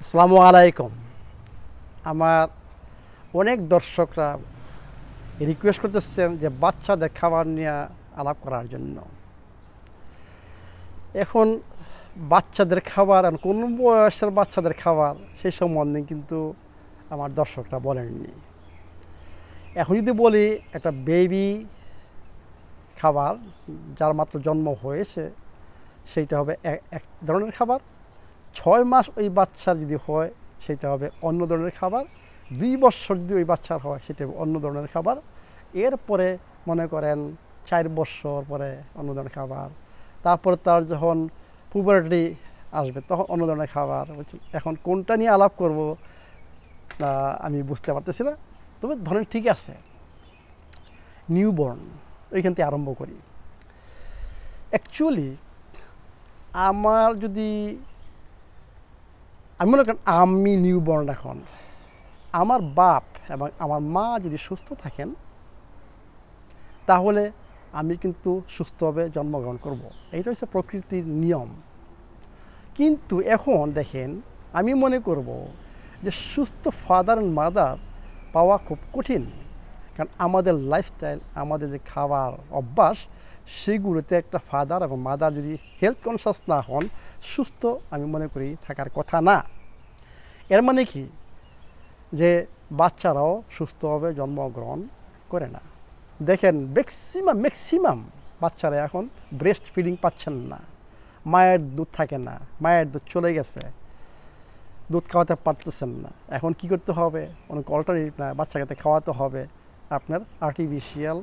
আসসালামু আলাইকুম। আমার অনেক দর্শকরা রিকোয়েস্ট করতেছেন যে বাচ্চাদের খাবার নিয়ে আলাপ করার জন্য। এখন বাচ্চাদের খাবার আর কোন বয়সের বাচ্চাদের খাবার সেই সম্বন্ধে কিন্তু আমার দর্শকরা বলেননি। এখন যদি বলি একটা বেবি খাবার যার মাত্র জন্ম হয়েছে সেইটা হবে এক ধরনের খাবার, 6 মাস ওই বাচ্চার যদি হয় সেটা হবে অন্য ধরনের খাবার, 2 বছর যদি ওই বাচ্চার হয় সেটা হবে অন্য ধরনের খাবার, এরপরে মনে করেন 4 বছর পরে অন্য ধরনের খাবার, তারপরে তার যখন পুবার্টি আসবে তখন অন্য ধরনের খাবার। এখন কোনটা নিয়ে আলাপ করব আমি বুঝতে পারতেছি না, তবে ধরেন ঠিক আছে নিউবর্ন, ওইখান থেকে আরম্ভ করি। অ্যাকচুয়ালি আমার যদি আমি মনে করেন আমি নিউবর্ন, এখন আমার বাপ এবং আমার মা যদি সুস্থ থাকেন তাহলে আমি কিন্তু সুস্থভাবে জন্মগ্রহণ করব, এইটা হচ্ছে প্রকৃতির নিয়ম। কিন্তু এখন দেখেন আমি মনে করব যে সুস্থ ফাদার অ্যান্ড মাদার পাওয়া খুব কঠিন, কারণ আমাদের লাইফস্টাইল, আমাদের যে খাবার অভ্যাস, সেগুলোতে একটা ফাদার এবং মাদার যদি হেলথ কনসাস না হন, সুস্থ আমি মনে করি থাকার কথা না। এর মানে কি যে বাচ্চারাও সুস্থভাবে জন্মগ্রহণ করে না। দেখেন ম্যাক্সিমাম বাচ্চারা এখন ব্রেস্ট ফিডিং পাচ্ছেন না, মায়ের দুধ থাকে না, মায়ের দুধ চলে গেছে, দুধ খাওয়াতে পারতেছেন না। এখন কি করতে হবে, অনেক অল্টারনেটিভ না, বাচ্চাকে খাওয়াতে হবে আপনার আর্টিফিশিয়াল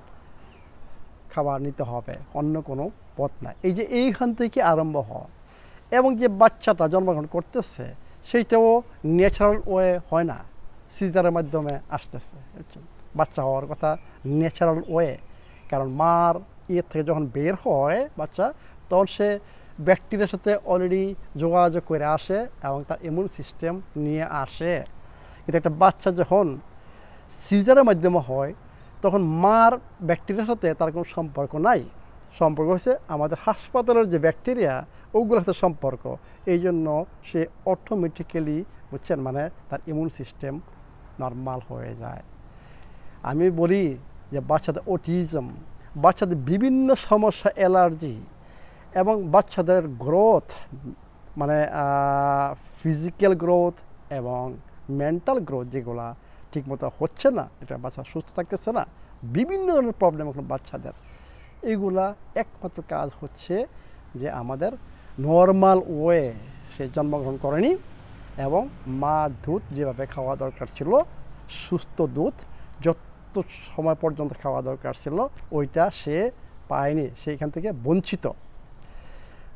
খাবার নিতে হবে, অন্য কোনো পথ না। এই যে এইখান থেকে আরম্ভ হয়, এবং যে বাচ্চাটা জন্মগ্রহণ করতেছে সেইটাও ন্যাচারাল ওয়ে হয় না, সিজারের মাধ্যমে আসতেছে। বাচ্চা হওয়ার কথা ন্যাচারাল ওয়ে, কারণ মার ইয়ে থেকে যখন বের হয় বাচ্চা, তখন সে ব্যাকটেরিয়ার সাথে অলরেডি যোগাযোগ করে আসে এবং তার ইমিউন সিস্টেম নিয়ে আসে। কিন্তু একটা বাচ্চা যখন সিজারের মাধ্যমে হয় তখন মার ব্যাকটেরিয়ার সাথে তার কোনো সম্পর্ক নাই, সম্পর্ক হচ্ছে আমাদের হাসপাতালের যে ব্যাকটেরিয়া ওগুলোর সাথে সম্পর্ক। এই জন্য সে অটোমেটিক্যালি বুঝছেন, মানে তার ইমিউন সিস্টেম নর্মাল হয়ে যায়। আমি বলি যে বাচ্চাদের অটিজম, বাচ্চাদের বিভিন্ন সমস্যা, অ্যালার্জি, এবং বাচ্চাদের গ্রোথ, মানে ফিজিক্যাল গ্রোথ এবং মেন্টাল গ্রোথ যেগুলা ঠিকমতো হচ্ছে না, এটা বাচ্চা সুস্থ থাকতেছে না, বিভিন্ন ধরনের প্রবলেম এখন বাচ্চাদের, এগুলা একমাত্র কাজ হচ্ছে যে আমাদের নর্মাল ওয়ে সে জন্মগ্রহণ করেনি, এবং মার দুধ যেভাবে খাওয়া দরকার ছিল, সুস্থ দুধ যত সময় পর্যন্ত খাওয়া দরকার ছিল ওইটা সে পায়নি, সেইখান থেকে বঞ্চিত।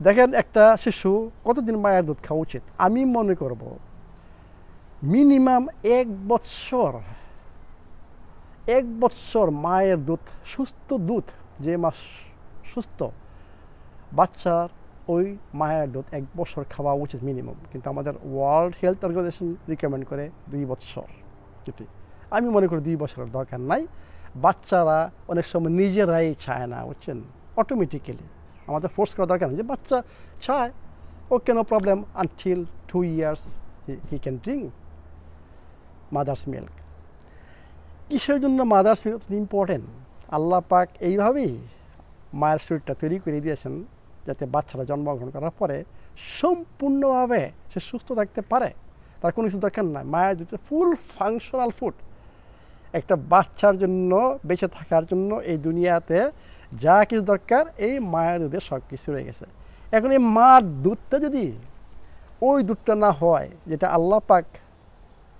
দেখেন একটা শিশু কতদিন মায়ের দুধ খাওয়া উচিত? আমি মনে করব মিনিমাম 1 বছর মায়ের দুধ, সুস্থ দুধ, যে মা সুস্থ বাচ্চার ওই মায়ের দুধ 1 বছর খাওয়া উচিত মিনিমাম। কিন্তু আমাদের ওয়ার্ল্ড হেলথ অর্গানাইজেশন রিকমেন্ড করে 2 বছর। যেটি আমি মনে করি 2 বছরের দরকার নাই। বাচ্চারা অনেক সময় নিজেরাই চায় না, বুঝছেন, অটোমেটিক্যালি আমাদের ফোর্স করা দরকার নেই। যে বাচ্চা চায়, okay no problem, until 2 years he can drink mother's milk. কিসের জন্য মাদার্স মিল্ক ইম্পর্টেন্ট? আল্লাহ পাক এইভাবেই মায়ের শরীরটা তৈরি করে দিয়েছেন যাতে বাচ্চারা জন্মগ্রহণ করার পরে সম্পূর্ণভাবে সে সুস্থ থাকতে পারে, তার কোনো কিছু দরকার নাই। মায়ের দুধ ফুল ফাংশনাল ফুড। একটা বাচ্চার জন্য বেঁচে থাকার জন্য এই দুনিয়াতে যা কিছু দরকার এই মায়ের দুধে সব কিছু রয়ে গেছে। এখন এই মার দুধটা যদি ওই দুধটা না হয় যেটা আল্লাহ পাক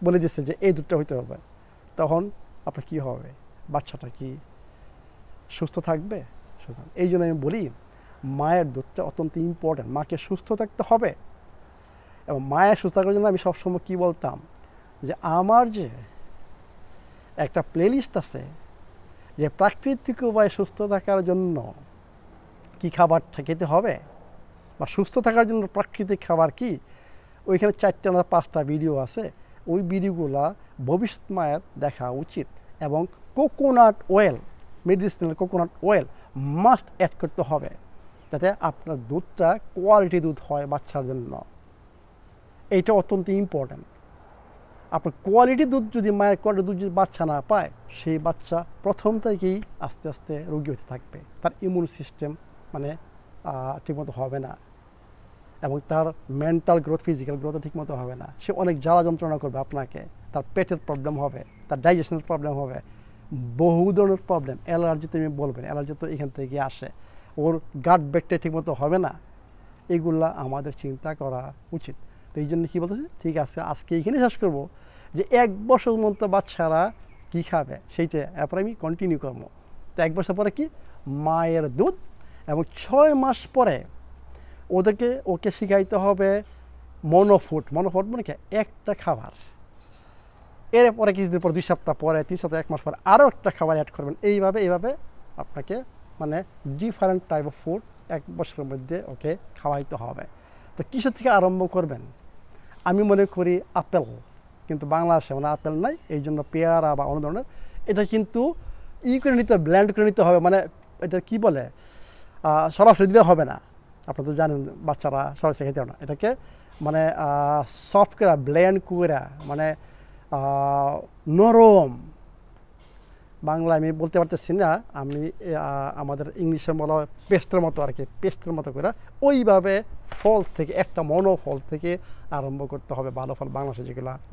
বলে দিচ্ছে যে এই দুধটা হইতে হবে, তখন আপনার কী হবে? বাচ্চাটা কি সুস্থ থাকবে? এই জন্য আমি বলি মায়ের দুধটা অত্যন্ত ইম্পর্ট্যান্ট, মাকে সুস্থ থাকতে হবে। এবং মায়ের সুস্থ থাকার জন্য আমি সবসময় কী বলতাম যে আমার যে একটা প্লেলিস্ট আছে যে প্রাকৃতিক উপায়ে সুস্থ থাকার জন্য কি খাবারটা খেতে হবে বা সুস্থ থাকার জন্য প্রাকৃতিক খাবার কি, ওইখানে 4টা না 5টা ভিডিও আছে। ওই ভিডিওগুলা ভবিষ্যৎ মায়ের দেখা উচিত। এবং coconut oil, medicinal coconut oil must add করতে হবে যাতে আপনার দুধটা কোয়ালিটি দুধ হয় বাচ্চার জন্য। এইটা অত্যন্ত ইম্পর্ট্যান্ট। আপনার কোয়ালিটি দুধ যদি মায়ের কোয়ালিটি দুধ যদি বাচ্চা না পায়, সেই বাচ্চা প্রথম থেকেই আস্তে আস্তে রোগী হতে থাকবে, তার ইমিউন সিস্টেম মানে ঠিকমতো হবে না, এবং তার মেন্টাল গ্রোথ ফিজিক্যাল গ্রোথও ঠিকমতো হবে না। সে অনেক জ্বালা যন্ত্রণা করবে আপনাকে, তার পেটের প্রবলেম হবে, তার ডাইজেশনের প্রবলেম হবে, বহু ধরনের প্রবলেম। অ্যালার্জি তুমি বলবেন, অ্যালার্জি তো এখান থেকে আসে, ওর গাট ব্যাকটেরিয়া ঠিকমতো হবে না। এগুলা আমাদের চিন্তা করা উচিত। তো এই জন্য কী বলতেছি, ঠিক আছে আজকে এইখানে শেষ করবো যে 1 বছর মতো বাচ্চারা কী খাবে সেইটা, এরপরে আমি কন্টিনিউ করবো। তো 1 বছর পরে কি মায়ের দুধ, এবং 6 মাস পরে ওকে শিখাইতে হবে মনোফুড। মনোফুড মানে কি, একটা খাবার, এরপরে কিছুদিন পর 2 সপ্তাহ পরে, 3 সপ্তাহ, 1 মাস পরে আরও একটা খাবার অ্যাড করবেন। এইভাবে আপনাকে মানে ডিফারেন্ট টাইপ অফ ফুড 1 বছরের মধ্যে ওকে খাওয়াইতে হবে। তো কিসের থেকে আরম্ভ করবেন? আমি মনে করি আপেল, কিন্তু বাংলাদেশে মানে আপেল নাই, এই জন্য পেয়ারা বা অন্য ধরনের, এটা কিন্তু করে নিতে, ব্ল্যান্ড করে নিতে হবে। মানে এটা কি বলে, সরাসরি দিলে হবে না, আপনারা তো জানেন বাচ্চারা সরাসরি খেতে না। এটাকে মানে সফট করে ব্লেন্ড করে, মানে নরম, বাংলা আমি বলতে পারতেছি না, আমি আমাদের ইংলিশে বলা হয় পেস্টের মতো আর কি, পেস্টের মতো করে ওইভাবে ফল থেকে, একটা ফল থেকে আরম্ভ করতে হবে। ভালো ফল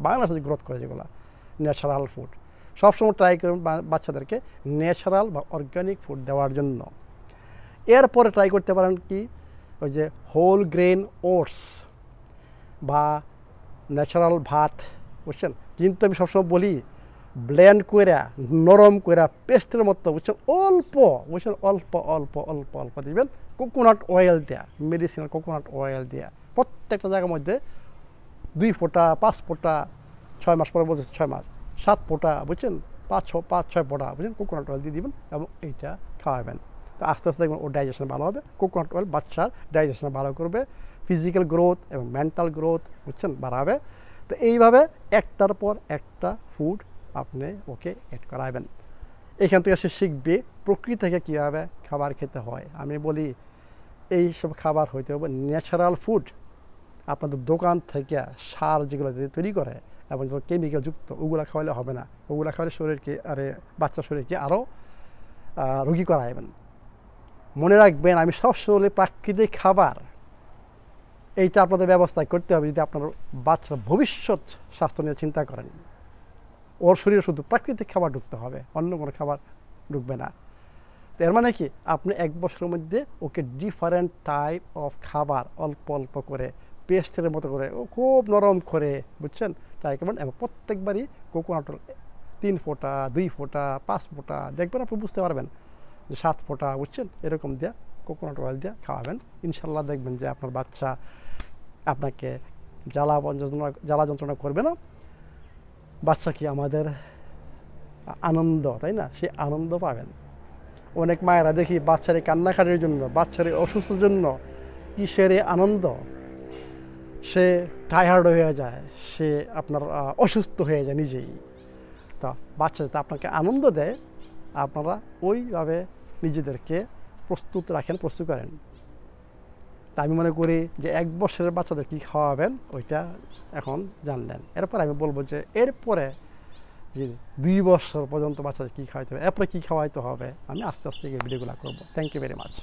বাংলাদেশে গ্রোথ করে যেগুলো ন্যাচারাল ফুড, সবসময় ট্রাই করুন বাচ্চাদেরকে ন্যাচারাল বা অর্গানিক ফুড দেওয়ার জন্য। এরপরে ট্রাই করতে পারেন কি, ওই যে হোল গ্রেন ওটস বা ন্যাচারাল ভাত, বুঝছেন। কিন্তু আমি সবসময় বলি ব্লেন্ড করে, নরম করে, পেস্টের মতো, বুঝছেন, অল্প দিবেন কোকোনাট অয়েল দেয়া, মেডিসিনাল কোকোনাট অয়েল দেয়া, প্রত্যেকটা জায়গার মধ্যে 2 ফোঁটা, 5 ফোঁটা, 6 মাস পরে বলতেছে 6 মাস, 7 ফোঁটা, বুঝছেন, 5-6 ফোঁটা, বুঝছেন, কোকোনাট অয়েল দিয়ে দিবেন এবং এইটা খাওয়াবেন। তো আস্তে আস্তে দেখবেন ওর ডাইজেশন ভালো হবে। কোকোনাট অয়েল বাচ্চার ডাইজেশন ভালো করবে, ফিজিক্যাল গ্রোথ এবং মেন্টাল গ্রোথ, বুঝছেন, বাড়াবে। তো এইভাবে একটার পর একটা ফুড আপনি ওকে অ্যাড করাবেন। এখান থেকে সে শিখবে প্রকৃতি থেকে কীভাবে খাবার খেতে হয়। আমি বলি এইসব খাবার হইতে হবে ন্যাচারাল ফুড। আপনাদের দোকান থেকে সার যেগুলো তৈরি করে এবং যেগুলো কেমিক্যাল যুক্ত, ওগুলো খাওয়ালে হবে না। ওগুলো খাওয়ালে শরীরকে বাচ্চার শরীরকে আরও রোগী করাইবেন। মনে রাখবেন, আমি সবসময় প্রাকৃতিক খাবার, এইটা আপনাদের ব্যবস্থা করতে হবে যদি আপনার বাচ্চার ভবিষ্যৎ স্বাস্থ্য নিয়ে চিন্তা করেন। ওর শরীরে শুধু প্রাকৃতিক খাবার ঢুকতে হবে, অন্য কোনো খাবার ঢুকবে না। তো এর মানে কি, আপনি 1 বছরের মধ্যে ওকে ডিফারেন্ট টাইপ অফ খাবার অল্প করে, পেস্টের মতো করে, ও খুব নরম করে, বুঝছেন, ট্রাই করবেন। এবং প্রত্যেকবারই কোকোনাট 3 ফোঁটা, 2 ফোঁটা, 5 ফোঁটা, দেখবেন আপনি বুঝতে পারবেন যে 7 ফোঁটা, বুঝছেন, এরকম দিয়ে কোকোনাট অয়েল দিয়ে খাওয়াবেন। ইনশাল্লাহ দেখবেন যে আপনার বাচ্চা আপনাকে জ্বালা যন্ত্রণা করবে না। বাচ্চা কি আমাদের আনন্দ, তাই না? সে আনন্দ পাবেন। অনেক মায়েরা দেখি বাচ্চারে কান্নাকাটির জন্য, বাচ্চারে অসুস্থর জন্য কিসের আনন্দ, সে টায়ার্ড হয়ে যায়, সে আপনার অসুস্থ হয়ে যায় নিজেই। তা বাচ্চা যাতে আপনাকে আনন্দ দেয়, আপনারা ওইভাবে নিজেদেরকে প্রস্তুত করেন। তা আমি মনে করি যে 1 বছরের বাচ্চাদের কী খাওয়াবেন ওইটা এখন জানলেন। এরপর আমি বলবো যে এরপরে যে 2 বছর পর্যন্ত বাচ্চাদের কী খাওয়াইতে হবে, এরপরে কী খাওয়াইতে হবে, আমি আস্তে আস্তে এই ভিডিওগুলো করবো। Thank you very much.